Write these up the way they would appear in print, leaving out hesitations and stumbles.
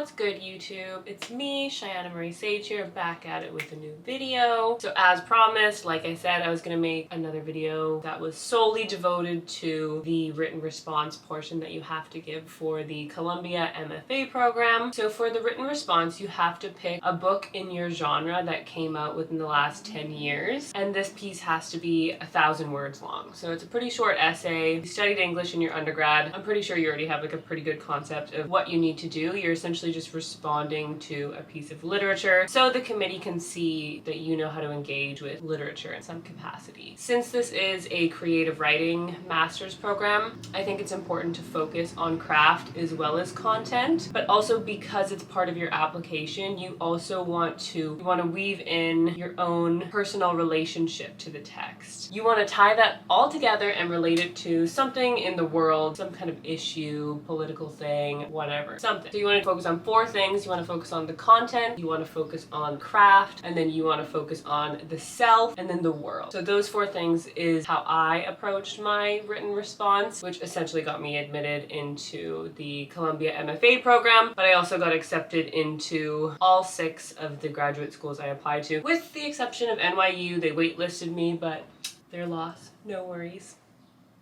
What's good, YouTube? It's me, Cheyenne Marie Sage here, back at it with a new video. So as promised, like I said, I was gonna make another video that was solely devoted to the written response portion that you have to give for the Columbia MFA program. So for the written response, you have to pick a book in your genre that came out within the last 10 years. And this piece has to be 1,000 words long. So it's a pretty short essay. You studied English in your undergrad. I'm pretty sure you already have like a pretty good concept of what you need to do. You're essentially just responding to a piece of literature so the committee can see that you know how to engage with literature in some capacity. Since this is a creative writing master's program, I think it's important to focus on craft as well as content, but also because it's part of your application, you also want to weave in your own personal relationship to the text. You want to tie that all together and relate it to something in the world, some kind of issue, political thing, whatever, something. So you want to focus on 4 things. You want to focus on the content, you want to focus on craft, and then you want to focus on the self and then the world. So those 4 things is how I approached my written response, which essentially got me admitted into the Columbia MFA program, but I also got accepted into all 6 of the graduate schools I applied to, with the exception of NYU. They waitlisted me, but their loss, no worries.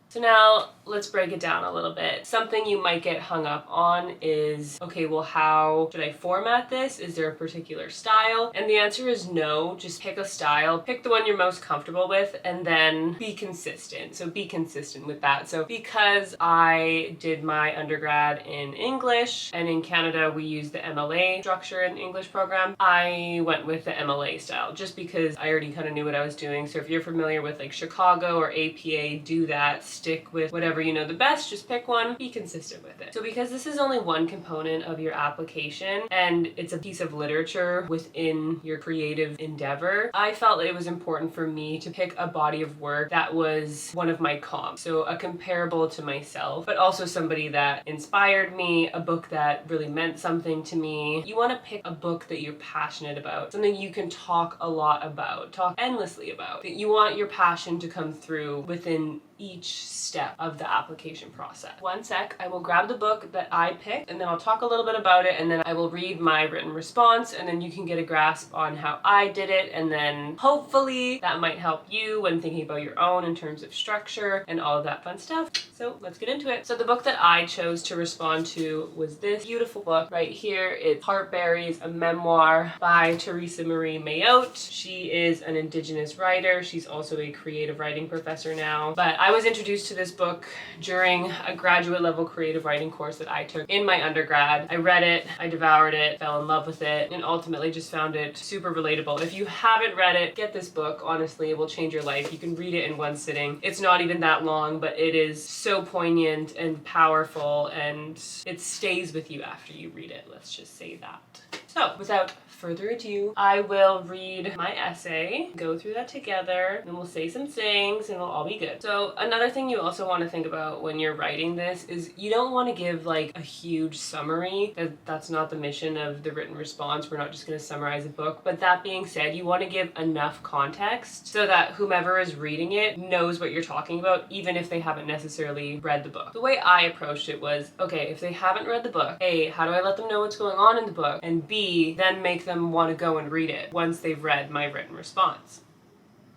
So now let's break it down a little bit. Something you might get hung up on is, okay, well, how should I format this? Is there a particular style? And the answer is no. Just pick a style, pick the one you're most comfortable with, and then be consistent. So be consistent with that. So because I did my undergrad in English, and in Canada we use the MLA structure in the English program, I went with the MLA style just because I already kind of knew what I was doing. So if you're familiar with like Chicago or APA, do that. Stick with whatever you know the best, just pick one, be consistent with it. So because this is only one component of your application and it's a piece of literature within your creative endeavor, I felt it was important for me to pick a body of work that was one of my comps. So a comparable to myself, but also somebody that inspired me, a book that really meant something to me. You want to pick a book that you're passionate about, something you can talk a lot about, talk endlessly about. You want your passion to come through within each step of the application process. One sec, I will grab the book that I picked and then I'll talk a little bit about it, and then I will read my written response, and then you can get a grasp on how I did it, and then hopefully that might help you when thinking about your own in terms of structure and all of that fun stuff. So let's get into it. So the book that I chose to respond to was this beautiful book right here. It's Heartberries, a memoir by Teresa Marie Mayotte. She is an Indigenous writer. She's also a creative writing professor now, but I was introduced to this book during a graduate level creative writing course that I took in my undergrad. I read it, I devoured it, fell in love with it, and ultimately just found it super relatable. If you haven't read it, get this book. Honestly, it will change your life. You can read it in one sitting. It's not even that long, but it is so poignant and powerful, and it stays with you after you read it. Let's just say that. So without further ado, I will read my essay, go through that together, and we'll say some things and it'll all be good. So another thing you also want to think about when you're writing this is you don't want to give like a huge summary. That's not the mission of the written response. We're not just going to summarize a book. But that being said, you want to give enough context so that whomever is reading it knows what you're talking about, even if they haven't necessarily read the book. The way I approached it was, okay, if they haven't read the book, A, how do I let them know what's going on in the book? And B, then make them want to go and read it once they've read my written response.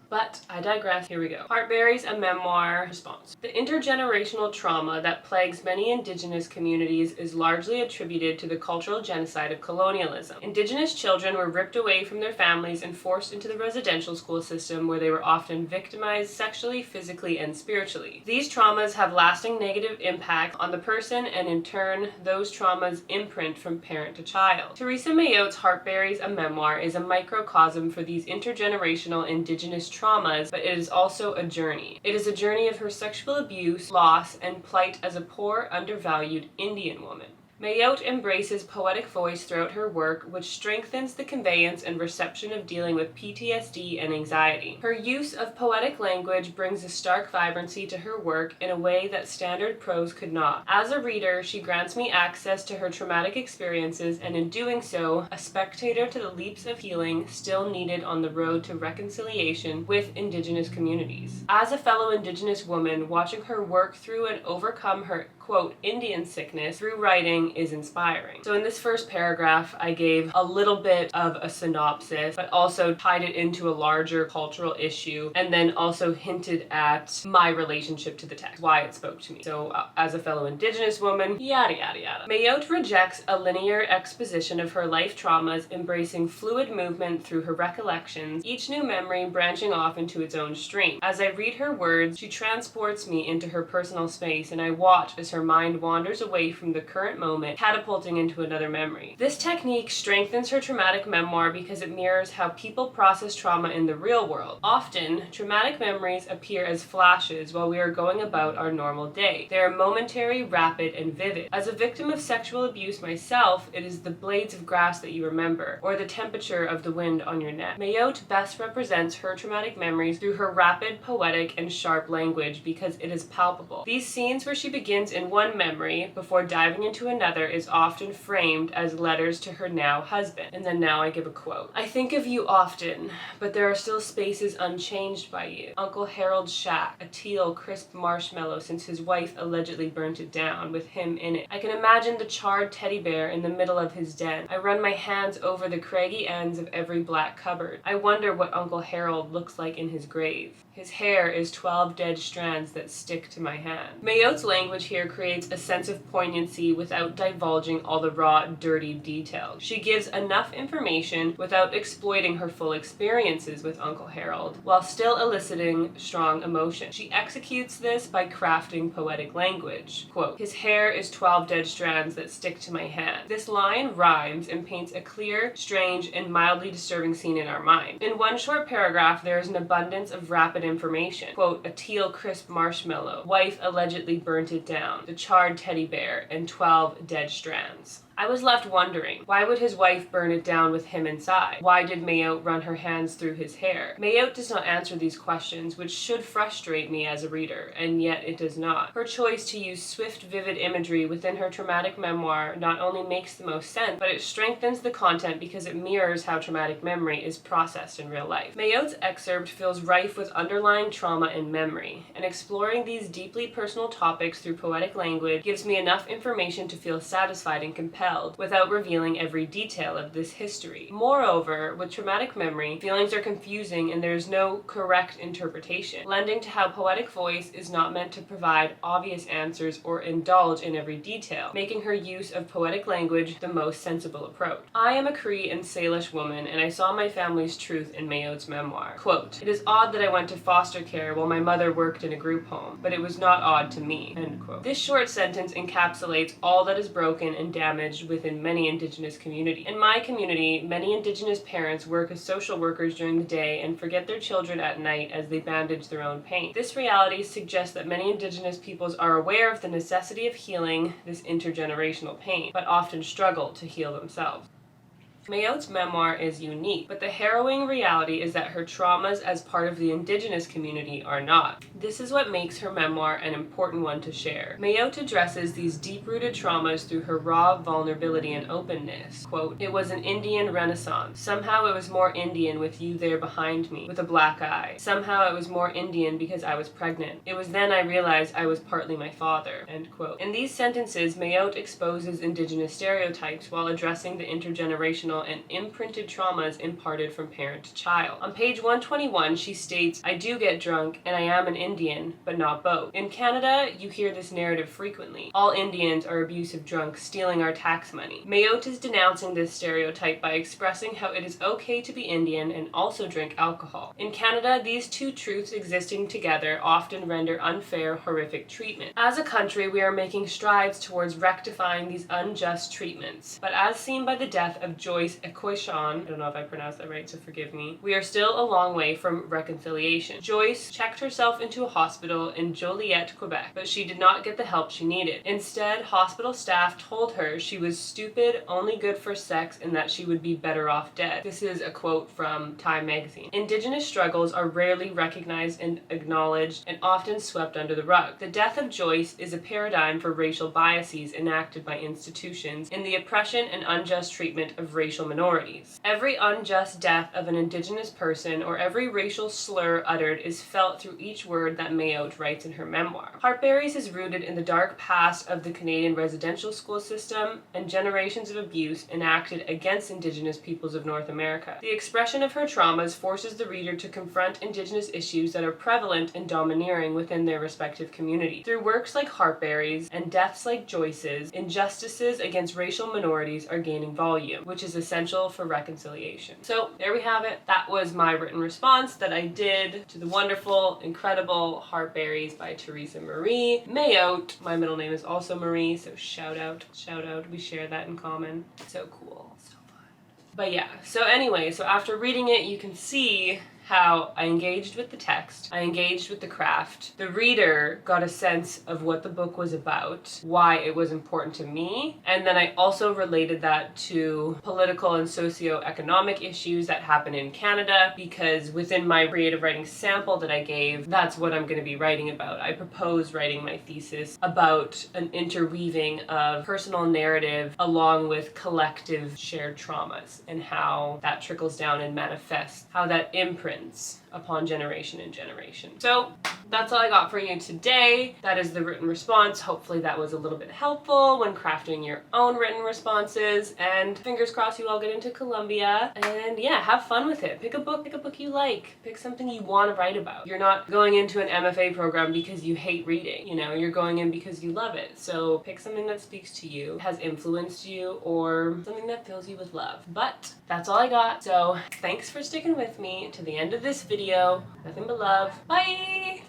But I digress. Here we go. Heartberries, a memoir response. The intergenerational trauma that plagues many Indigenous communities is largely attributed to the cultural genocide of colonialism. Indigenous children were ripped away from their families and forced into the residential school system, where they were often victimized sexually, physically, and spiritually. These traumas have lasting negative impact on the person, and in turn, those traumas imprint from parent to child. Teresa Mayotte's Heartberries, a memoir is a microcosm for these intergenerational Indigenous traumas, but it is also a journey. It is a journey of her sexual abuse, loss, and plight as a poor, undervalued Indian woman. Mayotte embraces poetic voice throughout her work, which strengthens the conveyance and reception of dealing with PTSD and anxiety. Her use of poetic language brings a stark vibrancy to her work in a way that standard prose could not. As a reader, she grants me access to her traumatic experiences, and in doing so, a spectator to the leaps of healing still needed on the road to reconciliation with Indigenous communities. As a fellow Indigenous woman, watching her work through and overcome her quote, Indian sickness through writing is inspiring. So in this first paragraph, I gave a little bit of a synopsis, but also tied it into a larger cultural issue, and then also hinted at my relationship to the text, why it spoke to me. So as a fellow Indigenous woman, yada yada yada. Mayotte rejects a linear exposition of her life traumas, embracing fluid movement through her recollections, each new memory branching off into its own stream. As I read her words, she transports me into her personal space, and I watch as her mind wanders away from the current moment, catapulting into another memory. This technique strengthens her traumatic memoir because it mirrors how people process trauma in the real world. Often, traumatic memories appear as flashes while we are going about our normal day. They are momentary, rapid, and vivid. As a victim of sexual abuse myself, it is the blades of grass that you remember, or the temperature of the wind on your neck. Mayotte best represents her traumatic memories through her rapid, poetic, and sharp language because it is palpable. These scenes where she begins in one memory before diving into another is often framed as letters to her now husband. And then now I give a quote. I think of you often, but there are still spaces unchanged by you. Uncle Harold's shack, a teal, crisp marshmallow since his wife allegedly burnt it down with him in it. I can imagine the charred teddy bear in the middle of his den. I run my hands over the craggy ends of every black cupboard. I wonder what Uncle Harold looks like in his grave. His hair is 12 dead strands that stick to my hand. Mayotte's language here creates a sense of poignancy without divulging all the raw, dirty details. She gives enough information without exploiting her full experiences with Uncle Harold, while still eliciting strong emotion. She executes this by crafting poetic language. Quote, his hair is 12 dead strands that stick to my hand. This line rhymes and paints a clear, strange, and mildly disturbing scene in our mind. In one short paragraph, there is an abundance of rapid information. Quote, a teal crisp marshmallow. Wife allegedly burnt it down. The charred teddy bear and 12 dead strands. I was left wondering, why would his wife burn it down with him inside? Why did Mayotte run her hands through his hair? Mayotte does not answer these questions, which should frustrate me as a reader, and yet it does not. Her choice to use swift, vivid imagery within her traumatic memoir not only makes the most sense, but it strengthens the content because it mirrors how traumatic memory is processed in real life. Mayotte's excerpt feels rife with underlying trauma and memory, and exploring these deeply personal topics through poetic language gives me enough information to feel satisfied and compelled without revealing every detail of this history. Moreover, with traumatic memory, feelings are confusing and there is no correct interpretation, lending to how poetic voice is not meant to provide obvious answers or indulge in every detail, making her use of poetic language the most sensible approach. I am a Cree and Salish woman, and I saw my family's truth in Mayotte's memoir. Quote, it is odd that I went to foster care while my mother worked in a group home, but it was not odd to me. End quote. This short sentence encapsulates all that is broken and damaged within many Indigenous communities. In my community, many Indigenous parents work as social workers during the day and forget their children at night as they bandage their own pain. This reality suggests that many Indigenous peoples are aware of the necessity of healing this intergenerational pain, but often struggle to heal themselves. Mayotte's memoir is unique, but the harrowing reality is that her traumas as part of the Indigenous community are not. This is what makes her memoir an important one to share. Mayotte addresses these deep-rooted traumas through her raw vulnerability and openness. Quote, it was an Indian renaissance. Somehow it was more Indian with you there behind me, with a black eye. Somehow it was more Indian because I was pregnant. It was then I realized I was partly my father. End quote. In these sentences, Mayotte exposes Indigenous stereotypes while addressing the intergenerational and imprinted traumas imparted from parent to child. On page 121, she states, I do get drunk and I am an Indian, but not both. In Canada, you hear this narrative frequently. All Indians are abusive drunks stealing our tax money. Mayotte is denouncing this stereotype by expressing how it is okay to be Indian and also drink alcohol. In Canada, these two truths existing together often render unfair, horrific treatment. As a country, we are making strides towards rectifying these unjust treatments, but as seen by the death of Joyce Equation, I don't know if I pronounced that right, so forgive me, we are still a long way from reconciliation. Joyce checked herself into a hospital in Joliet, Quebec, but she did not get the help she needed. Instead, hospital staff told her she was stupid, only good for sex, and that she would be better off dead. This is a quote from Time magazine. Indigenous struggles are rarely recognized and acknowledged and often swept under the rug. The death of Joyce is a paradigm for racial biases enacted by institutions in the oppression and unjust treatment of racial racial minorities. Every unjust death of an Indigenous person or every racial slur uttered is felt through each word that Mayotte writes in her memoir. Heartberries is rooted in the dark past of the Canadian residential school system and generations of abuse enacted against Indigenous peoples of North America. The expression of her traumas forces the reader to confront Indigenous issues that are prevalent and domineering within their respective community. Through works like Heartberries and deaths like Joyce's, injustices against racial minorities are gaining volume, which is essential for reconciliation. So there we have it. That was my written response that I did to the wonderful, incredible Heartberries by Teresa Marie Mayotte. My middle name is also Marie, so shout out. We share that in common. So cool. So fun. But yeah, so anyway, so after reading it, you can see how I engaged with the text, I engaged with the craft. The reader got a sense of what the book was about, why it was important to me, and then I also related that to political and socio-economic issues that happen in Canada, because within my creative writing sample that I gave, that's what I'm going to be writing about. I propose writing my thesis about an interweaving of personal narrative along with collective shared traumas and how that trickles down and manifests, how that imprints upon generation and generation. So that's all I got for you today. That is the written response. Hopefully that was a little bit helpful when crafting your own written responses, and fingers crossed you all get into Columbia, and yeah, have fun with it. Pick a book you like. Pick something you want to write about. You're not going into an MFA program because you hate reading, you're going in because you love it. So pick something that speaks to you, has influenced you, or something that fills you with love. But that's all I got. So thanks for sticking with me to the end of this video. Nothing but love. Bye!